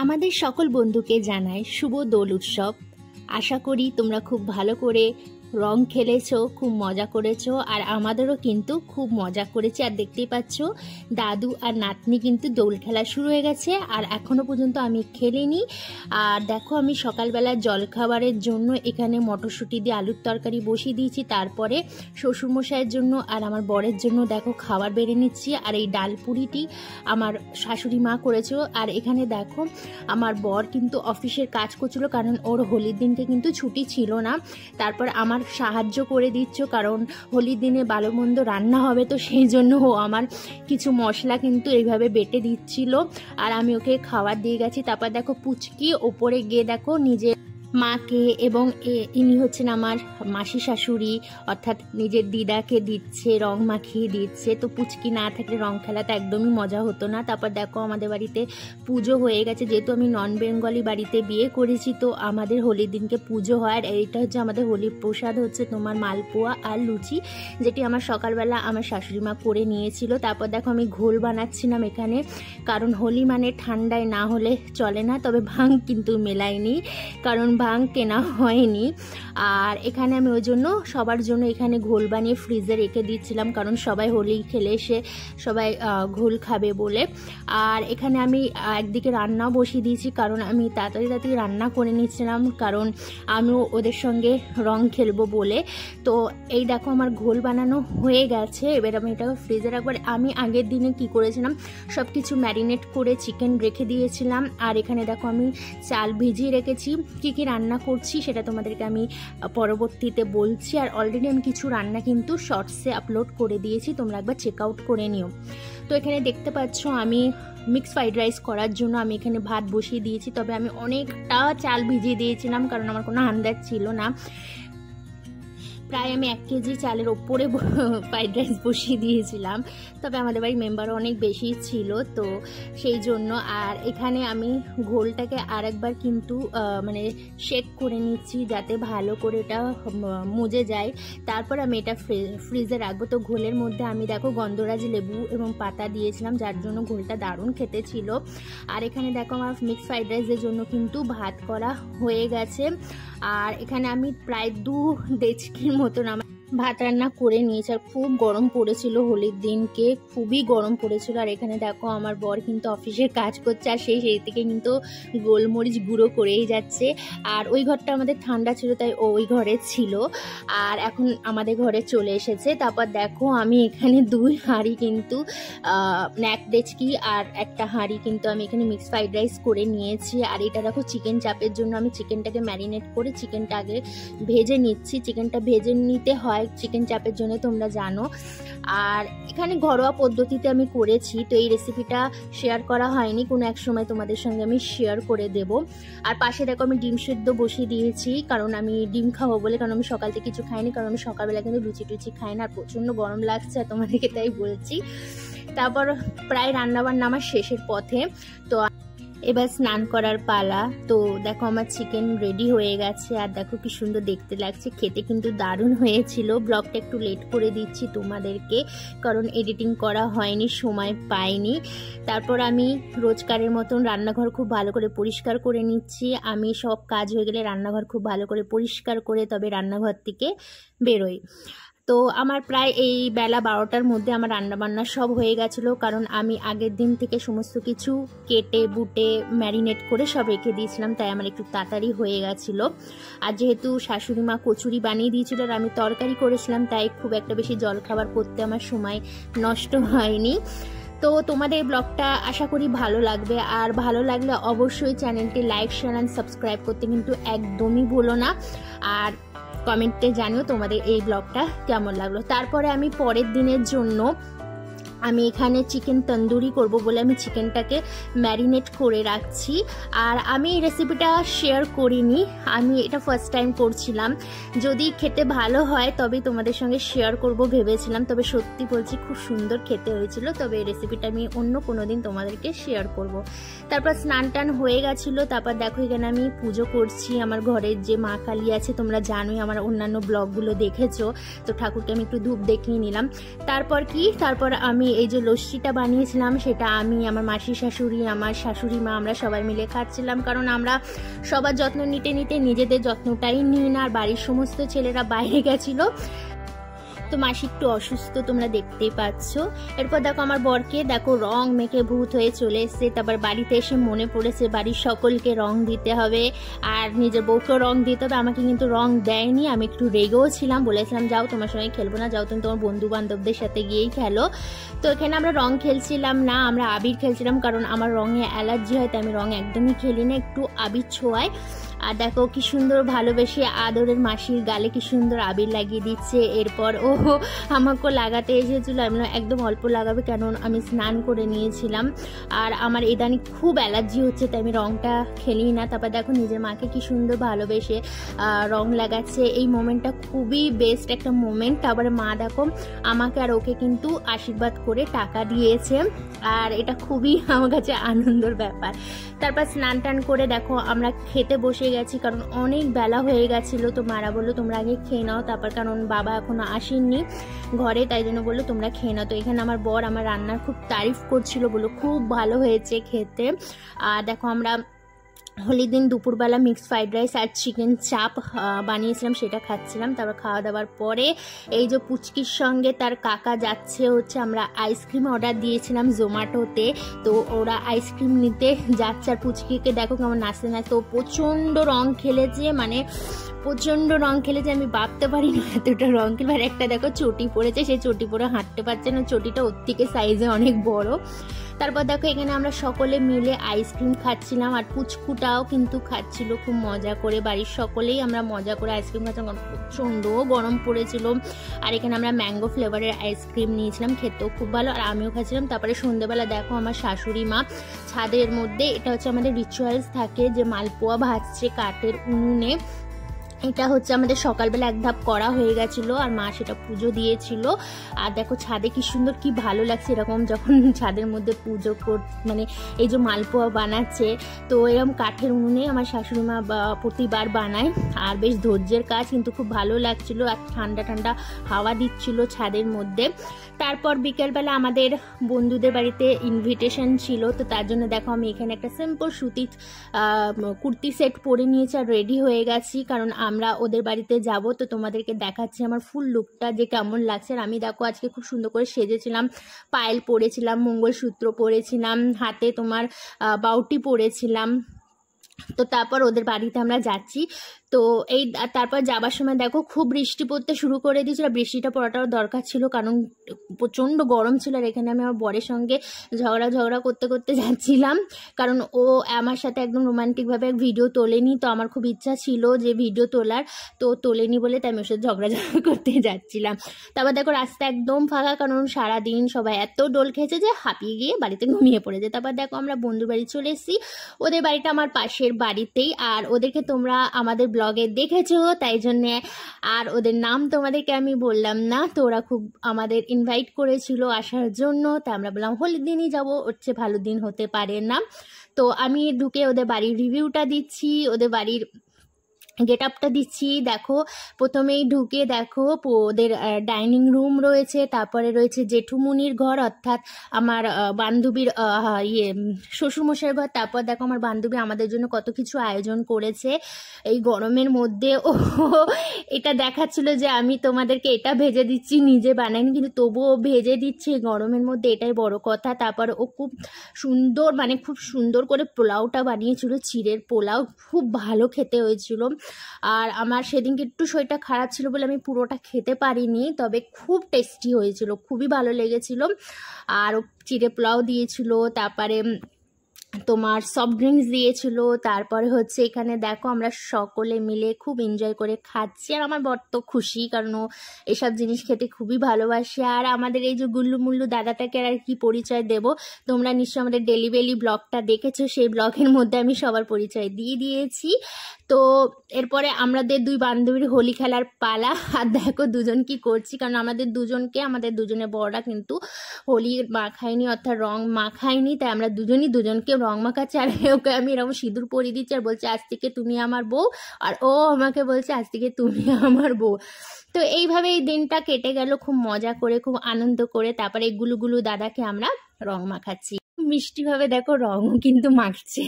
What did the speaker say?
আমাদের সকল বন্ধুকে জানাই শুভ দোল উৎসব। আশা করি তোমরা খুব ভালো করে রং খেলেছো, খুব মজা করেছো, আর আমাদেরও কিন্তু খুব মজা করেছে। আর দেখতেই পাচ্ছ দাদু আর নাতনি কিন্তু দোল খেলা শুরু হয়ে গেছে, আর এখনো পর্যন্ত আমি খেলিনি। আর দেখো আমি সকালবেলা জলখাবারের জন্য এখানে মটরশুঁটি দিয়ে আলুর তরকারি বসিয়ে দিয়েছি, তারপরে শ্বশুরমশাইয়ের জন্য আর আমার বরের জন্য দেখো খাবার বেড়ে নিচ্ছি। আর এই ডাল পুরিটি আমার শাশুড়ি মা করেছো। আর এখানে দেখো আমার বর কিন্তু অফিসের কাজ করছিল, কারণ ওর হোলির দিনকে কিন্তু ছুটি ছিল না। তারপর আমার সাহায্য করে দিচ্ছ, কারণ হোলির দিনে ভালো মন্দ রান্না হবে, তো সেই জন্য ও আমার কিছু মশলা কিন্তু এইভাবে বেটে দিচ্ছিল, আর আমি ওকে খাবার দিয়ে গেছি। তারপর দেখো পুচকি ওপরে গিয়ে দেখো নিজে মাকে এবং ইনি হচ্ছেন আমার মাসি শাশুড়ি, অর্থাৎ নিজের দিদাকে দিচ্ছে, রং মাখিয়ে দিচ্ছে। তো পুচকি না থাকলে রং খেলাতে একদমই মজা হতো না। তারপর দেখো আমাদের বাড়িতে পুজো হয়ে গেছে, যেহেতু আমি নন বেঙ্গলি বাড়িতে বিয়ে করেছি, তো আমাদের হোলির দিনকে পুজো হয়। আর এইটা হচ্ছে আমাদের হোলির প্রসাদ, হচ্ছে তোমার মালপোয়া আর লুচি, যেটি আমার সকালবেলা আমার শাশুড়ি মা করে নিয়েছিল। তারপর দেখো আমি ঘোল বানাচ্ছিলাম এখানে, কারণ হোলি মানে ঠান্ডায় না হলে চলে না। তবে ভাং কিন্তু মেলাইনি, কারণ ভাং কেনা হয়নি। আর এখানে আমি ওই জন্য সবার জন্য এখানে ঘোল বানিয়ে ফ্রিজে রেখে দিচ্ছিলাম, কারণ সবাই হোলি খেলে এসে সবাই ঘোল খাবে বলে। আর এখানে আমি একদিকে রান্নাও বসিয়ে দিয়েছি, কারণ আমি তাড়াতাড়ি রান্না করে নিচ্ছিলাম, কারণ আমিও ওদের সঙ্গে রং খেলবো বলে। তো এই দেখো আমার ঘোল বানানো হয়ে গেছে, এবার আমি এটা ফ্রিজে রাখবো। আমি আগের দিনে কি করেছিলাম, সব কিছু ম্যারিনেট করে চিকেন রেখে দিয়েছিলাম। আর এখানে দেখো আমি চাল ভিজিয়ে রেখেছি। কী কী রান্না করছি সেটা তোমাদেরকে আমি পরবর্তীতে বলছি। আর অলরেডি আমি কিছু রান্না কিন্তু শর্টসে আপলোড করে দিয়েছি, তোমরা একবার চেক আউট করে নিও। তো এখানে দেখতে পাচ্ছ আমি মিক্স ফ্রাইড রাইস করার জন্য আমি এখানে ভাত বসিয়ে দিয়েছি। তবে আমি অনেকটা চাল ভিজিয়ে দিয়েছিলাম, কারণ আমার কোনো আন্দাজ ছিল না। প্রায় আমি 1 কেজি চালের ওপরে ফ্রাইড রাইস বসিয়ে দিয়েছিলাম, তবে আমাদের বাড়ির মেম্বারও অনেক বেশি ছিল, তো সেই জন্য। আর এখানে আমি ঘোলটাকে আরেকবার কিন্তু মানে শেক করে নিচ্ছি, যাতে ভালো করে এটা মুজে যায়। তারপর আমি এটা ফ্রিজে রাখবো। তো ঘোলের মধ্যে আমি দেখো গন্ধরাজ লেবু এবং পাতা দিয়েছিলাম, যার জন্য ঘোলটা দারুণ খেতে ছিল। আর এখানে দেখো আমার মিক্স ফ্রাইড রাইসের জন্য কিন্তু ভাত করা হয়ে গেছে। আর এখানে আমি প্রায় 2 ডেচকির মতন আমার ভাত রান্না করে নিয়েছি। আর খুব গরম পড়েছিল হোলির দিনকে, খুবই গরম পড়েছিল। আর এখানে দেখো আমার বর কিন্তু অফিসের কাজ করছে, আর সেই থেকে কিন্তু গোলমরিচ গুঁড়ো করেই যাচ্ছে। আর ওই ঘরটা আমাদের ঠান্ডা ছিল, তাই ওই ঘরে ছিল, আর এখন আমাদের ঘরে চলে এসেছে। তারপর দেখো আমি এখানে 2 হাঁড়ি কিন্তু 1 ডেচকি আর একটা হাঁড়ি কিন্তু আমি এখানে মিক্স ফ্রাইড রাইস করে নিয়েছি। আর এটা দেখো চিকেন চাপের জন্য আমি চিকেনটাকে ম্যারিনেট করে চিকেনটা আগে ভেজে নিচ্ছি। চিকেনটা ভেজে নিতে হয় চিকেন চাপের জন্য, তোমরা জানো। আর এখানে ঘরোয়া পদ্ধতিতে আমি করেছি, তো এই রেসিপিটা শেয়ার করা হয়নি, কোনো এক সময় তোমাদের সঙ্গে আমি শেয়ার করে দেব। আর পাশে দেখো আমি ডিম সেদ্ধ বসিয়ে দিয়েছি, কারণ আমি ডিম খাবো বলে, কারণ আমি সকাল থেকে কিছু খাইনি, কারণ আমি সকালবেলা কিন্তু লুচি টুচি খাই না, আর প্রচণ্ড গরম লাগছে তোমাদেরকে, তাই বলছি। তারপর প্রায় রান্নাবান্না আমার শেষের পথে, তো এবার স্নান করার পালা। তো দেখো আমার চিকেন রেডি হয়ে গেছে, আর দেখো কি সুন্দর দেখতে লাগছে, খেতে কিন্তু দারুণ হয়েছিল। ব্লগটা একটু লেট করে দিচ্ছি তোমাদেরকে, কারণ এডিটিং করা হয়নি, সময় পাইনি। তারপর আমি রোজকারের মতন রান্নাঘর খুব ভালো করে পরিষ্কার করে নিচ্ছি। আমি সব কাজ হয়ে গেলে রান্নাঘর খুব ভালো করে পরিষ্কার করে তবে রান্নাঘর থেকে বেরোই। তো আমার প্রায় এই বেলা 12টার মধ্যে আমার রান্নাবান্না সব হয়ে গেছিলো, কারণ আমি আগের দিন থেকে সমস্ত কিছু কেটে বুটে ম্যারিনেট করে সব রেখে দিয়েছিলাম, তাই আমার একটু তাড়াতাড়ি হয়ে গেছিলো। আর যেহেতু শাশুড়ি মা কচুরি বানিয়ে দিয়েছিল আর আমি তরকারি করেছিলাম, তাই খুব একটা বেশি জলখাবার করতে আমার সময় নষ্ট হয়নি। তো তোমাদের ব্লগটা আশা করি ভালো লাগবে, আর ভালো লাগলে অবশ্যই চ্যানেলটি লাইক শেয়ার অ্যান্ড সাবস্ক্রাইব করতে কিন্তু একদমই ভুলো না। আর কমেন্টে জানিও তোমাদের এই ব্লগটা কেমন লাগলো। তারপরে আমি পরের দিনের জন্য আমি এখানে চিকেন তন্দুরি করব বলে আমি চিকেনটাকে ম্যারিনেট করে রাখছি। আর আমি এই রেসিপিটা শেয়ার করিনি, আমি এটা ফার্স্ট টাইম করছিলাম। যদি খেতে ভালো হয় তবে তোমাদের সঙ্গে শেয়ার করব ভেবেছিলাম, তবে সত্যি বলছি খুব সুন্দর খেতে হয়েছিল। তবে এই রেসিপিটা আমি অন্য কোনো দিন তোমাদেরকে শেয়ার করব। তারপর স্নান টান হয়ে গেছিলো। তারপর দেখো এখানে আমি পুজো করছি। আমার ঘরের যে মা কালী আছে তোমরা জানোই, আমার অন্যান্য ব্লগগুলো দেখেছো, তো ঠাকুরকে আমি একটু ধূপ দেখিয়ে নিলাম। তারপর আমি এই যে লস্যিটা বানিয়েছিলাম সেটা আমি, আমার মাসি শাশুড়ি, আমার শাশুড়ি মা, আমরা সবাই মিলে খাচ্ছিলাম, কারণ আমরা সবার যত্ন নিতে নিতে নিজেদের যত্নটাই নিই না। আর বাড়ির সমস্ত ছেলেরা বাইরে গেছিলো, তো মাসি একটু অসুস্থ, তোমরা দেখতেই পাচ্ছ। এরপর দেখো আমার বরকে দেখো রং মেখে ভূত হয়ে চলে এসছে। তারপর বাড়িতে এসে মনে পড়েছে বাড়ির সকলকে রং দিতে হবে আর নিজের বউকেও রং দিতে হবে। আমাকে কিন্তু রং দেয়নি, আমি একটু রেগেও ছিলাম, বলেছিলাম যাও তোমার সঙ্গে খেলবো না, যাও তুমি তোমার বন্ধু বান্ধবদের সাথে গিয়েই খেলো। তো এখানে আমরা রং খেলছিলাম না, আমরা আবির খেলছিলাম, কারণ আমার রঙে অ্যালার্জি হয়, তাই আমি রং একদমই খেলি না, একটু আবির ছোঁয়ায়। আর দেখো কি সুন্দর ভালোবেসে আদরের মাসির গালে কি সুন্দর আবির লাগিয়ে দিচ্ছে। এরপর ও আমাকেও লাগাতে এসেছিল, আমি একদম অল্প লাগাবে, কেন আমি স্নান করে নিয়েছিলাম। আর আমার ইদানিং খুব অ্যালার্জি হচ্ছে, তাই আমি রংটা খেলি না। তারপর দেখো নিজের মাকে কি সুন্দর ভালোবেসে রং লাগাচ্ছে। এই মোমেন্টটা খুবই বেস্ট একটা মোমেন্ট। তারপরে মা দেখো আমাকে আর ওকে কিন্তু আশীর্বাদ করে টাকা দিয়েছে, আর এটা খুবই আমার কাছে আনন্দের ব্যাপার। তারপর স্নান টান করে দেখো আমরা খেতে বসে গেছি, কারণ অনেক বেলা হয়ে গেছিলো। তো মারা বললো তোমরা আগে খেয়ে নাও, তারপর কারণ বাবা এখনো আসেননি ঘরে, তাই জন্য বললো তোমরা খেয়ে নাও। তো এখানে আমার বর আমার রান্নার খুব তারিফ করছিল, বললো খুব ভালো হয়েছে খেতে। আর দেখো আমরা হোলির দিন দুপুরবেলা মিক্সড ফ্রাইড রাইস আর চিকেন চাপ বানিয়েছিলাম, সেটা খাচ্ছিলাম। তারপর খাওয়া দাওয়ার পরে এই যে পুচকির সঙ্গে তার কাকা যাচ্ছে হচ্ছে, আমরা আইসক্রিম অর্ডার দিয়েছিলাম জোম্যাটোতে, তো ওরা আইসক্রিম নিতে যাচ্ছে। আর পুচকিকে দেখো কেমন নাচতে নাচতে, তো প্রচণ্ড রং খেলেছে, মানে প্রচণ্ড রং খেলেছে, আমি ভাবতে পারি না এতটা রং খেলবে। আর একটা দেখো চটি পড়েছে, সেই চটি পরে হাঁটতে পারছে না, চটিটা ওর থেকে সাইজে অনেক বড়। তারপর দেখো এখানে আমরা সকলে মিলে আইসক্রিম খাচ্ছিলাম, আর পুচকুটাও কিন্তু খাচ্ছিল খুব মজা করে। বাড়ির সকলেই আমরা মজা করে আইসক্রিম খাচ্ছিলাম, প্রচণ্ড গরম পড়েছিল। আর এখানে আমরা ম্যাঙ্গো ফ্লেভারের আইসক্রিম নিয়েছিলাম, খেতেও খুব ভালো, আর আমিও খাচ্ছিলাম। তারপরে সন্ধ্যেবেলা দেখো আমার শাশুড়ি মা ছাদের মধ্যে, এটা হচ্ছে আমাদের রিচুয়ালস থাকে যে মালপোয়া ভাজছে কাঠের উনুনে। এটা হচ্ছে আমাদের সকালবেলা এক ধাপ করা হয়ে গেছিলো, আর মা সেটা পুজো দিয়েছিল। আর দেখো ছাদে কি সুন্দর, কি ভালো লাগছে এরকম যখন ছাদের মধ্যে পুজো মানে এই যে মালপোয়া বানাচ্ছে। তো এরকম কাঠের উনুনে আমার শাশুড়ি মা প্রতিবার বানায়, আর বেশ ধৈর্যের কাজ, কিন্তু খুব ভালো লাগছিল। আর ঠান্ডা ঠান্ডা হাওয়া দিচ্ছিল ছাদের মধ্যে। তারপর বিকেলবেলা আমাদের বন্ধুদের বাড়িতে ইনভিটেশন ছিল, তো তার জন্য দেখো আমি এখানে একটা সিম্পল সুতির কুর্তি সেট পরে নিয়েছি আর রেডি হয়ে গেছি, কারণ আমরা ওদের বাড়িতে যাব। তো তোমাদেরকে দেখাচ্ছি আমার ফুল লুকটা যে কেমন লাগছে। আর আমি দেখো আজকে খুব সুন্দর করে সেজেছিলাম, পায়েল পরেছিলাম, মঙ্গলসূত্র পরেছিলাম, হাতে তোমার বাউটি পরেছিলাম। তো তারপর ওদের বাড়িতে আমরা যাচ্ছি। তো এই তারপর যাবার সময় দেখো খুব বৃষ্টি পড়তে শুরু করে দিয়েছিল, বৃষ্টিটা পড়াটাও দরকার ছিল, কারণ প্রচণ্ড গরম ছিল। আর এখানে আমি আমার বরের সঙ্গে ঝগড়া করতে করতে যাচ্ছিলাম, কারণ ও আমার সাথে একদম রোমান্টিকভাবে ভিডিও তোলেনি। তো আমার খুব ইচ্ছা ছিল যে ভিডিও তোলার, তো তোলেনি বলে তাই আমি ওর সাথে ঝগড়া করতে যাচ্ছিলাম। তারপর দেখো রাস্তা একদম ফাঁকা, কারণ সারাদিন সবাই এত ডোল খেয়েছে যে হাঁপিয়ে গিয়ে বাড়িতে ঘুমিয়ে পড়েছে। তারপর দেখো আমরা বন্ধুর বাড়ি চলে এসেছি, ওদের বাড়িটা আমার পাশের বাড়িতেই, আর ওদেরকে তোমরা আমাদের ব্লগে দেখেছো, তাই জন্যে আর ওদের নাম তোমাদেরকে আমি বললাম না। তো ওরা খুব আমাদের ইনভাইট করেছিল আসার জন্য, তাই আমরা বললাম হোলির দিনই যাবো, ওর চেয়ে ভালো দিন হতে পারে না। তো আমি ঢুকে ওদের বাড়ির রিভিউটা দিচ্ছি, ওদের বাড়ির গেট আপটা দিচ্ছি। দেখো প্রথমেই ঢুকে দেখো ওদের ডাইনিং রুম রয়েছে, তারপরে রয়েছে জেঠুমুনির ঘর, অর্থাৎ আমার বান্ধবীর শ্বশুরমশাইয়ের ঘর। তারপর দেখো আমার বান্ধবী আমাদের জন্য কত কিছু আয়োজন করেছে এই গরমের মধ্যে। ও এটা দেখাচ্ছিল যে আমি তোমাদেরকে এটা ভেজে দিচ্ছি, নিজে বানাইনি, কিন্তু তবুও ভেজে দিচ্ছে গরমের মধ্যে, এটাই বড় কথা। তারপর ও খুব সুন্দর, মানে খুব সুন্দর করে পোলাওটা বানিয়েছিল, চিড়ের পোলাও, খুব ভালো খেতে হয়েছিল। আর আমার সেদিনকে একটু শরীরটা খারাপ ছিল বলে আমি পুরোটা খেতে পারিনি, তবে খুব টেস্টি হয়েছিল, খুবই ভালো লেগেছিল। আর চিড়ে পোলাও দিয়েছিল, তারপরে তোমার সফট ড্রিঙ্কস দিয়েছিল। তারপরে হচ্ছে এখানে দেখো আমরা সকলে মিলে খুব এনজয় করে খাচ্ছি, আর আমার বর তো খুশি, কারণ ও এসব জিনিস খেতে খুবই ভালোবাসে। আর আমাদের এই যে গুল্লু মুল্লু দাদাটাকে আর কি পরিচয় দেব, তোমরা নিশ্চয়ই আমাদের ডেলিভারি ব্লগটা দেখেছো, সেই ব্লগের মধ্যে আমি সবার পরিচয় দিয়ে দিয়েছি। তো এরপরে আমাদের দুই বান্ধবীর হোলি খেলার পালা, আর দেখো দুজন কি করছি, কারণ আমাদের দুজনের বড়রা কিন্তু হোলি মাখায়নি, অর্থাৎ রং মাখায়নি, তাই আমরা দুজনকে রং মাখাচ্ছে আর ওকে আমি এরকম সিঁদুর পরিয়ে দিচ্ছি আর বলছে আজ থেকে তুমি আমার বউ, আর ও আমাকে বলছে আজ থেকে তুমি আমার বউ। তো এইভাবে এই দিনটা কেটে গেল খুব মজা করে, খুব আনন্দ করে। তারপরে গুলু গুলু দাদাকে আমরা রং মাখাচ্ছি, মিষ্টিভাবে দেখো রঙও কিন্তু মাখছে।